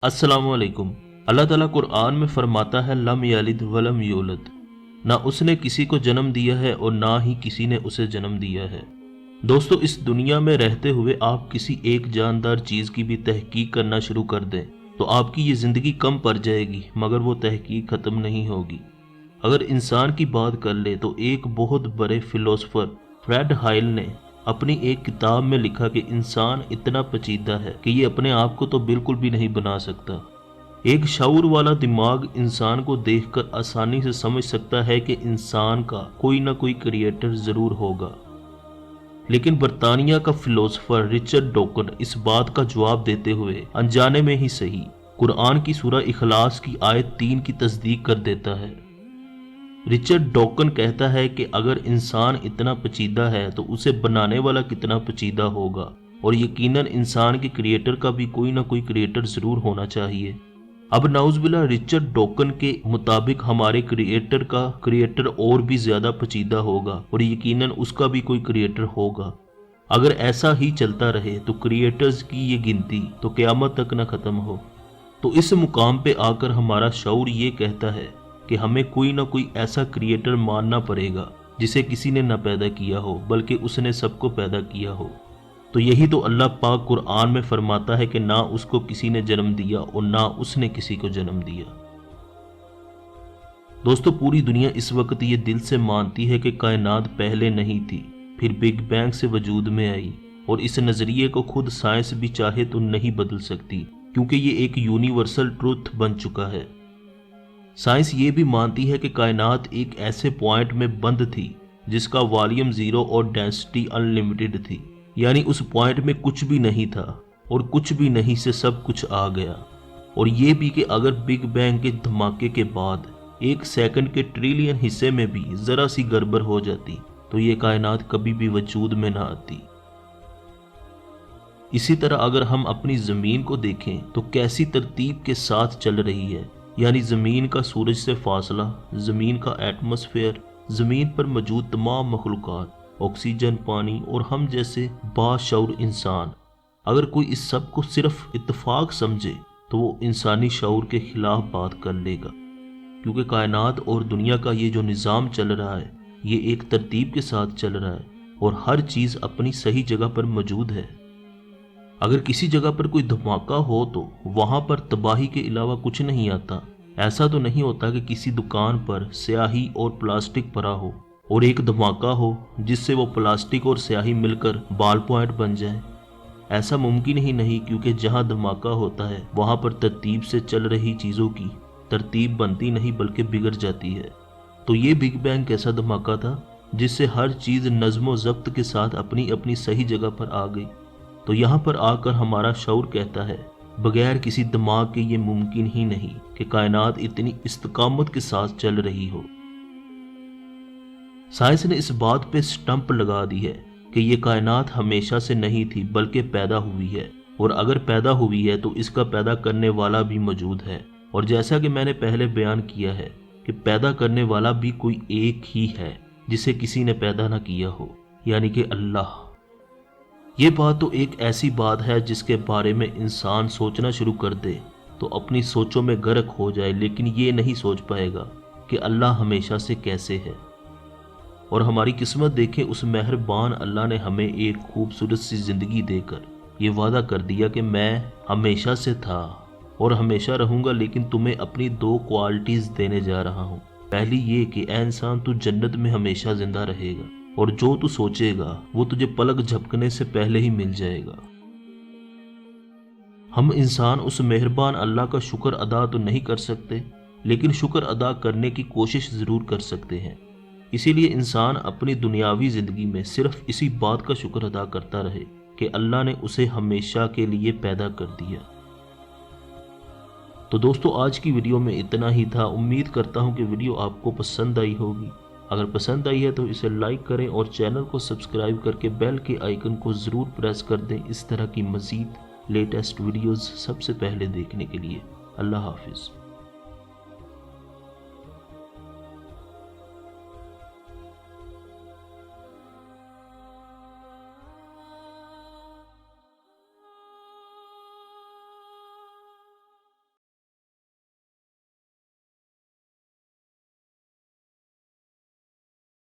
السلام علیکم۔ اللہ تعالیٰ قرآن میں فرماتا ہے لم یلد ولم یولد، نہ اس نے کسی کو جنم دیا ہے اور نہ ہی کسی نے اسے جنم دیا ہے۔ دوستو، اس دنیا میں رہتے ہوئے آپ کسی ایک جاندار چیز کی بھی تحقیق کرنا شروع کر دیں تو آپ کی یہ زندگی کم پڑ جائے گی، مگر وہ تحقیق ختم نہیں ہوگی۔ اگر انسان کی بات کر لے تو ایک بہت بڑے فلسفر فریڈ ہائل نے اپنی ایک کتاب میں لکھا کہ انسان اتنا پیچیدہ ہے کہ یہ اپنے آپ کو تو بالکل بھی نہیں بنا سکتا۔ ایک شعور والا دماغ انسان کو دیکھ کر آسانی سے سمجھ سکتا ہے کہ انسان کا کوئی نہ کوئی کریٹر ضرور ہوگا، لیکن برطانیہ کا فلسفر رچرڈ ڈاکن اس بات کا جواب دیتے ہوئے انجانے میں ہی صحیح قرآن کی سورہ اخلاص کی آیت 3 کی تصدیق کر دیتا ہے۔ رچرڈ ڈاکن کہتا ہے کہ اگر انسان اتنا پیچیدہ ہے تو اسے بنانے والا کتنا پیچیدہ ہوگا، اور یقیناً انسان کے کریٹر کا بھی کوئی نہ کوئی کریٹر ضرور ہونا چاہیے۔ اب نعوذ باللہ، رچرڈ ڈاکن کے مطابق ہمارے کریٹر کا کریٹر اور بھی زیادہ پیچیدہ ہوگا، اور یقیناً اس کا بھی کوئی کریٹر ہوگا۔ اگر ایسا ہی چلتا رہے تو کریٹرز کی یہ گنتی تو قیامت تک نہ ختم ہو۔ تو اس مقام پہ آ کر ہمارا شعور یہ کہتا ہے کہ ہمیں کوئی نہ کوئی ایسا کریٹر ماننا پڑے گا جسے کسی نے نہ پیدا کیا ہو بلکہ اس نے سب کو پیدا کیا ہو۔ تو یہی تو اللہ پاک قرآن میں فرماتا ہے کہ نہ اس کو کسی نے جنم دیا اور نہ اس نے کسی کو جنم دیا۔ دوستو، پوری دنیا اس وقت یہ دل سے مانتی ہے کہ کائنات پہلے نہیں تھی، پھر بگ بینگ سے وجود میں آئی، اور اس نظریے کو خود سائنس بھی چاہے تو نہیں بدل سکتی، کیونکہ یہ ایک یونیورسل ٹروتھ بن چکا ہے۔ سائنس یہ بھی مانتی ہے کہ کائنات ایک ایسے پوائنٹ میں بند تھی جس کا والیوم 0 اور ڈینسٹی انلمیٹڈ تھی، یعنی اس پوائنٹ میں کچھ بھی نہیں تھا اور کچھ بھی نہیں سے سب کچھ آ گیا۔ اور یہ بھی کہ اگر بگ بینگ کے دھماکے کے بعد ایک سیکنڈ کے ٹریلین حصے میں بھی ذرا سی گڑبڑ ہو جاتی تو یہ کائنات کبھی بھی وجود میں نہ آتی۔ اسی طرح اگر ہم اپنی زمین کو دیکھیں تو کیسی ترتیب کے ساتھ چل رہی ہے، یعنی زمین کا سورج سے فاصلہ، زمین کا ایٹماسفیئر، زمین پر موجود تمام مخلوقات، آکسیجن، پانی اور ہم جیسے باشعور انسان۔ اگر کوئی اس سب کو صرف اتفاق سمجھے تو وہ انسانی شعور کے خلاف بات کر لے گا، کیونکہ کائنات اور دنیا کا یہ جو نظام چل رہا ہے یہ ایک ترتیب کے ساتھ چل رہا ہے اور ہر چیز اپنی صحیح جگہ پر موجود ہے۔ اگر کسی جگہ پر کوئی دھماکہ ہو تو وہاں پر تباہی کے علاوہ کچھ نہیں آتا۔ ایسا تو نہیں ہوتا کہ کسی دکان پر سیاہی اور پلاسٹک پڑا ہو اور ایک دھماکہ ہو جس سے وہ پلاسٹک اور سیاہی مل کر بال پوائنٹ بن جائے۔ ایسا ممکن ہی نہیں، کیونکہ جہاں دھماکہ ہوتا ہے وہاں پر ترتیب سے چل رہی چیزوں کی ترتیب بنتی نہیں بلکہ بگڑ جاتی ہے۔ تو یہ بگ بینگ کیسا دھماکہ تھا جس سے ہر چیز نظم و ضبط کے ساتھ اپنی اپنی صحیح جگہ پر آ گئی۔ تو یہاں پر آ کر ہمارا شعور کہتا ہے بغیر کسی دماغ کے یہ ممکن ہی نہیں کہ کائنات اتنی استقامت کے ساتھ چل رہی ہو۔ سائنس نے اس بات پہ سٹمپ لگا دی ہے کہ یہ کائنات ہمیشہ سے نہیں تھی بلکہ پیدا ہوئی ہے، اور اگر پیدا ہوئی ہے تو اس کا پیدا کرنے والا بھی موجود ہے، اور جیسا کہ میں نے پہلے بیان کیا ہے کہ پیدا کرنے والا بھی کوئی ایک ہی ہے جسے کسی نے پیدا نہ کیا ہو، یعنی کہ اللہ۔ یہ بات تو ایک ایسی بات ہے جس کے بارے میں انسان سوچنا شروع کر دے تو اپنی سوچوں میں غرق ہو جائے، لیکن یہ نہیں سوچ پائے گا کہ اللہ ہمیشہ سے کیسے ہے۔ اور ہماری قسمت دیکھیں، اس مہربان اللہ نے ہمیں ایک خوبصورت سی زندگی دے کر یہ وعدہ کر دیا کہ میں ہمیشہ سے تھا اور ہمیشہ رہوں گا، لیکن تمہیں اپنی 2 کوالٹیز دینے جا رہا ہوں۔ پہلی یہ کہ اے انسان، تو جنت میں ہمیشہ زندہ رہے گا، اور جو تو سوچے گا وہ تجھے پلک جھپکنے سے پہلے ہی مل جائے گا۔ ہم انسان اس مہربان اللہ کا شکر ادا تو نہیں کر سکتے، لیکن شکر ادا کرنے کی کوشش ضرور کر سکتے ہیں۔ اسی لیے انسان اپنی دنیاوی زندگی میں صرف اسی بات کا شکر ادا کرتا رہے کہ اللہ نے اسے ہمیشہ کے لیے پیدا کر دیا۔ تو دوستو، آج کی ویڈیو میں اتنا ہی تھا۔ امید کرتا ہوں کہ ویڈیو آپ کو پسند آئی ہوگی۔ اگر پسند آئی ہے تو اسے لائک کریں اور چینل کو سبسکرائب کر کے بیل کے آئیکن کو ضرور پریس کر دیں اس طرح کی مزید لیٹسٹ ویڈیوز سب سے پہلے دیکھنے کے لیے۔ اللہ حافظ۔